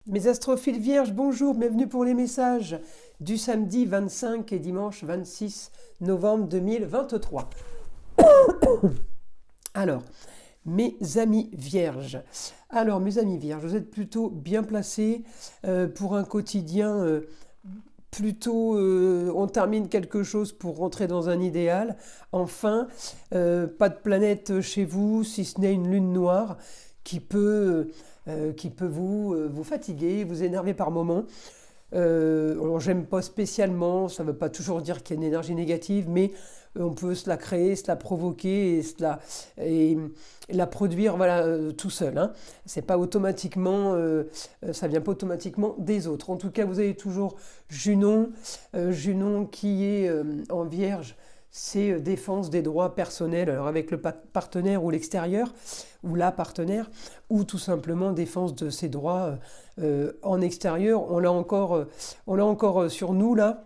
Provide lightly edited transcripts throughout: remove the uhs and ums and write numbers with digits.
Mes astrophiles vierges, bonjour, bienvenue pour les messages du samedi 25 et dimanche 26 novembre 2023. Alors, mes amis vierges. Alors, mes amis vierges, vous êtes plutôt bien placés pour un quotidien plutôt, on termine quelque chose pour rentrer dans un idéal. Enfin, pas de planète chez vous, si ce n'est une lune noire qui peut vous fatiguer, vous énerver par moments. Alors j'aime pas spécialement, ça ne veut pas toujours dire qu'il y a une énergie négative, mais on peut se la créer, se la provoquer et la produire voilà, tout seul. Hein. C'est pas automatiquement, ça vient pas automatiquement des autres. En tout cas, vous avez toujours Junon, Junon qui est en vierge, c'est défense des droits personnels, alors avec le partenaire ou l'extérieur, ou la partenaire, ou tout simplement défense de ses droits en extérieur. On l'a encore sur nous là,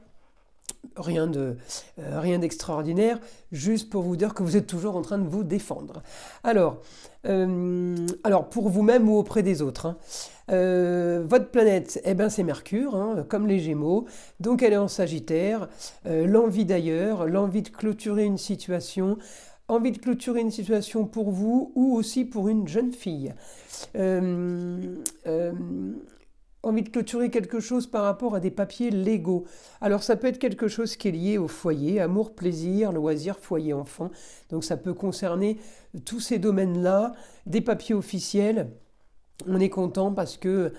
rien d'extraordinaire, juste pour vous dire que vous êtes toujours en train de vous défendre. Alors pour vous-même ou auprès des autres. Hein. Votre planète, eh ben, c'est Mercure, hein, comme les Gémeaux, donc elle est en Sagittaire. L'envie d'ailleurs, l'envie de clôturer une situation, envie de clôturer une situation pour vous ou aussi pour une jeune fille. Euh, euh, Envie de clôturer quelque chose par rapport à des papiers légaux. Alors ça peut être quelque chose qui est lié au foyer, amour, plaisir, loisir, foyer, enfant. Donc ça peut concerner tous ces domaines-là, des papiers officiels. On est content parce que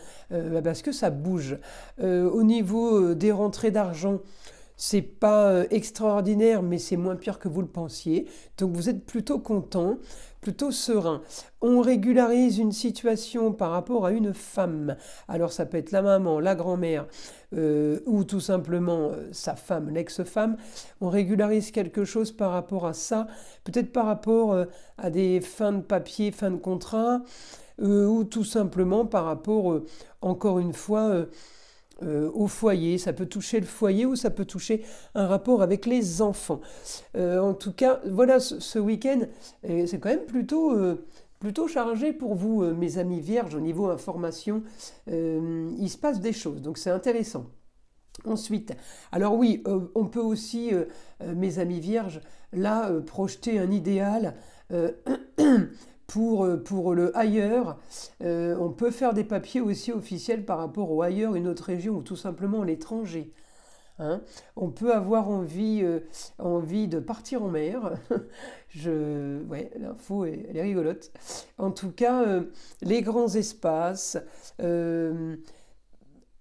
ça bouge. Au niveau des rentrées d'argent, c'est pas extraordinaire, mais c'est moins pire que vous le pensiez. Donc vous êtes plutôt content, plutôt serein. On régularise une situation par rapport à une femme. Alors ça peut être la maman, la grand-mère, ou tout simplement sa femme, l'ex-femme. On régularise quelque chose par rapport à ça, peut-être par rapport à des fins de papier, fins de contrat, ou tout simplement par rapport, encore une fois, au foyer. Ça peut toucher le foyer ou ça peut toucher un rapport avec les enfants. En tout cas, voilà, ce week-end, c'est quand même plutôt chargé pour vous, mes amis vierges, au niveau information. Il se passe des choses, donc c'est intéressant. Ensuite, alors oui, on peut aussi, mes amis vierges, là, projeter un idéal euh, pour le ailleurs. On peut faire des papiers aussi officiels par rapport au ailleurs, une autre région ou tout simplement l'étranger. Hein. On peut avoir envie de partir en mer. Ouais, l'info, elle est rigolote. En tout cas, les grands espaces, euh,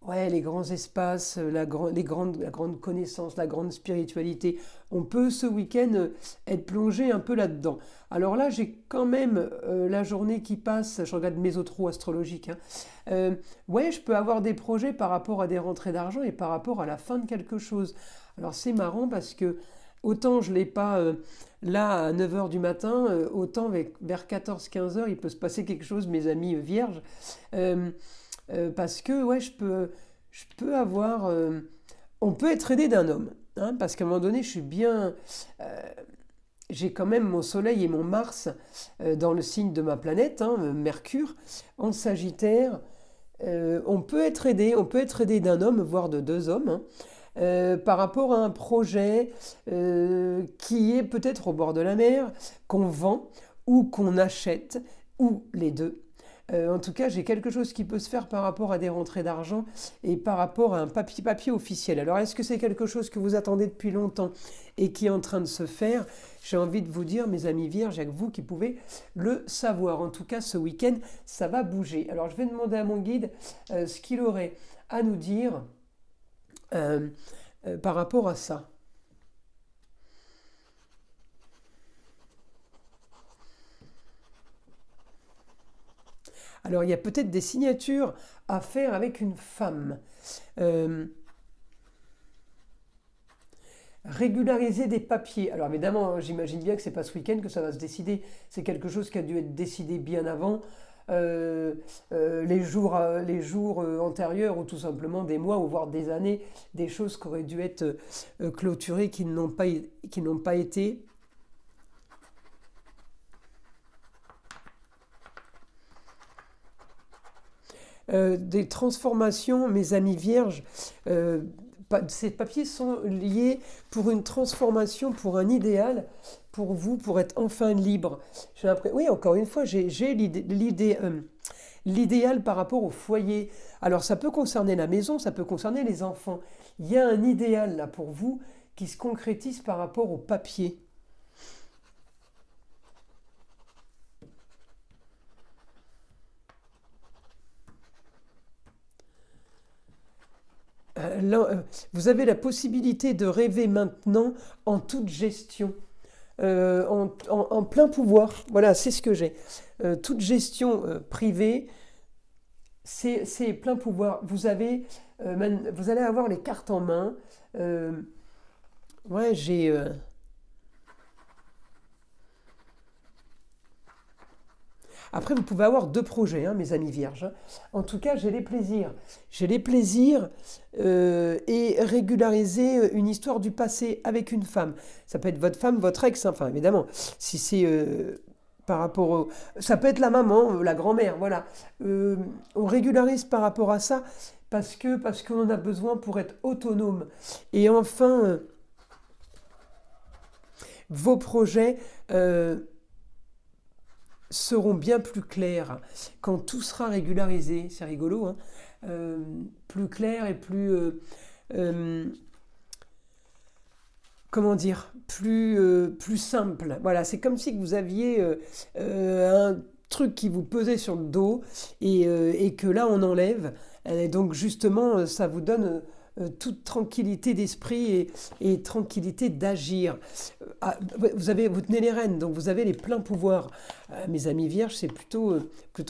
ouais, les grands espaces, la grande connaissance, la grande spiritualité. On peut ce week-end être plongé un peu là-dedans. Alors là, j'ai quand même la journée qui passe, je regarde mes autres roues astrologiques. Hein. Ouais, je peux avoir des projets par rapport à des rentrées d'argent et par rapport à la fin de quelque chose. Alors c'est marrant parce que autant je ne l'ai pas là à 9 heures du matin, autant vers 14-15 heures, il peut se passer quelque chose, mes amis vierges. Euh, parce que ouais, je peux avoir. On peut être aidé d'un homme, hein, parce qu'à un moment donné, je suis bien. euh, j'ai quand même mon Soleil et mon Mars dans le signe de ma planète, hein, Mercure, en Sagittaire. On peut être aidé d'un homme, voire de deux hommes, hein, par rapport à un projet qui est peut-être au bord de la mer, qu'on vend ou qu'on achète, ou les deux. En tout cas, j'ai quelque chose qui peut se faire par rapport à des rentrées d'argent et par rapport à un papier officiel. Alors, est-ce que c'est quelque chose que vous attendez depuis longtemps et qui est en train de se faire? J'ai envie de vous dire, mes amis vierges, il n'y a que vous qui pouvez le savoir. En tout cas, ce week-end, ça va bouger. Alors, je vais demander à mon guide ce qu'il aurait à nous dire euh, par rapport à ça. Alors, il y a peut-être des signatures à faire avec une femme. Euh, Régulariser des papiers. Alors évidemment, hein, j'imagine bien que c'est pas ce week-end que ça va se décider. C'est quelque chose qui a dû être décidé bien avant, les jours antérieurs ou tout simplement des mois ou voire des années, des choses qui auraient dû être clôturées qui n'ont pas été. Des transformations, mes amis vierges, ces papiers sont liés pour une transformation, pour un idéal, pour vous, pour être enfin libre. Oui, encore une fois, j'ai l'idéal par rapport au foyer. Alors ça peut concerner la maison, ça peut concerner les enfants. Il y a un idéal là pour vous qui se concrétise par rapport au papier. Vous avez la possibilité de rêver maintenant en toute gestion, en plein pouvoir. Voilà, c'est ce que j'ai. Toute gestion privée, c'est plein pouvoir. Vous allez avoir les cartes en main. Ouais, j'ai... Après, vous pouvez avoir deux projets, hein, mes amis vierges, hein. En tout cas, j'ai les plaisirs. J'ai les plaisirs et régulariser une histoire du passé avec une femme. Ça peut être votre femme, votre ex, hein, enfin évidemment. Si c'est par rapport au... Ça peut être la maman, la grand-mère, voilà. On régularise par rapport à ça parce qu'on en a besoin pour être autonome. Et enfin, vos projets... seront bien plus clairs quand tout sera régularisé. C'est rigolo, hein. Plus clair et plus... comment dire, plus simple. Voilà, c'est comme si vous aviez un truc qui vous pesait sur le dos et que là on enlève. Et donc justement, ça vous donne toute tranquillité d'esprit et tranquillité d'agir. Vous tenez les rênes, donc vous avez les pleins pouvoirs. Mes amis vierges, c'est plutôt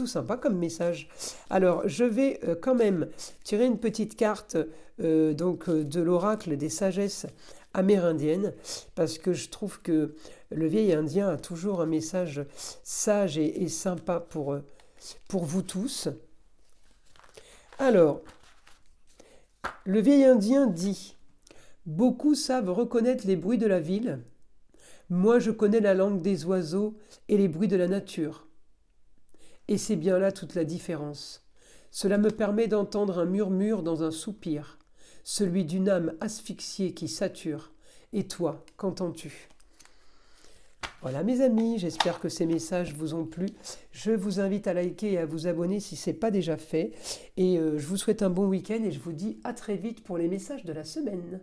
sympa comme message. Alors, je vais quand même tirer une petite carte de l'oracle des sagesses amérindiennes, parce que je trouve que le vieil indien a toujours un message sage et sympa pour vous tous. Alors, le vieil indien dit « Beaucoup savent reconnaître les bruits de la ville. Moi, je connais la langue des oiseaux et les bruits de la nature. Et c'est bien là toute la différence. Cela me permet d'entendre un murmure dans un soupir, celui d'une âme asphyxiée qui sature. Et toi, qu'entends-tu » Voilà mes amis, j'espère que ces messages vous ont plu. Je vous invite à liker et à vous abonner si ce n'est pas déjà fait. Et je vous souhaite un bon week-end et je vous dis à très vite pour les messages de la semaine.